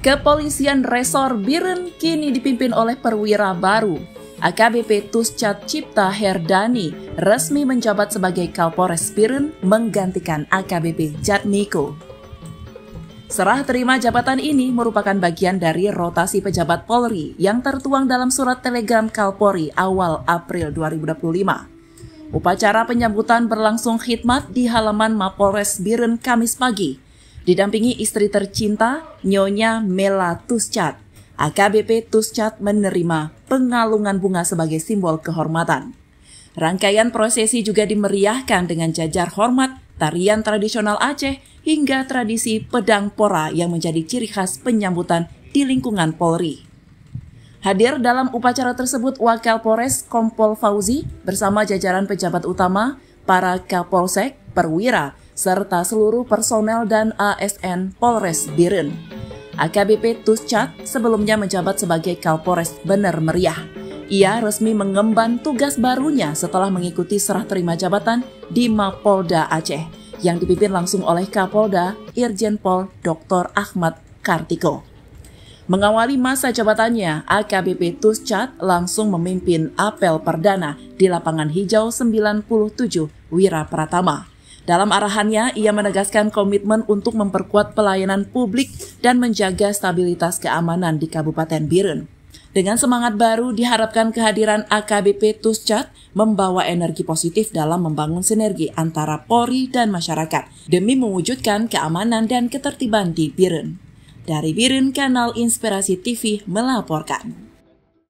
Kepolisian Resor Biren kini dipimpin oleh perwira baru. AKBP Tuscat Cipta Herdani resmi menjabat sebagai Kapolres Biren menggantikan AKBP Jatmiko. Serah terima jabatan ini merupakan bagian dari rotasi pejabat Polri yang tertuang dalam surat telegram Kapolri awal April 2025. Upacara penyambutan berlangsung khidmat di halaman Mapolres Biren Kamis pagi, didampingi istri tercinta Nyonya Mela Tuscat. AKBP Tuscat menerima pengalungan bunga sebagai simbol kehormatan. Rangkaian prosesi juga dimeriahkan dengan jajar hormat, tarian tradisional Aceh, hingga tradisi pedang pora yang menjadi ciri khas penyambutan di lingkungan Polri. Hadir dalam upacara tersebut Wakal Polres Kompol Fauzi bersama jajaran pejabat utama, para Kapolsek, perwira, serta seluruh personel dan ASN Polres Biren. AKBP Tuscat sebelumnya menjabat sebagai Kapolres Bener Meriah. Ia resmi mengemban tugas barunya setelah mengikuti serah terima jabatan di Mapolda Aceh yang dipimpin langsung oleh Kapolda Irjen Pol Dr. Ahmad Kartiko. Mengawali masa jabatannya, AKBP Tuscat langsung memimpin apel perdana di Lapangan Hijau 97 Wira Pratama. Dalam arahannya, ia menegaskan komitmen untuk memperkuat pelayanan publik dan menjaga stabilitas keamanan di Kabupaten Biren. Dengan semangat baru, diharapkan kehadiran AKBP Tuscat membawa energi positif dalam membangun sinergi antara Polri dan masyarakat demi mewujudkan keamanan dan ketertiban di Biren. Dari Biren, Kanal Inspirasi TV melaporkan.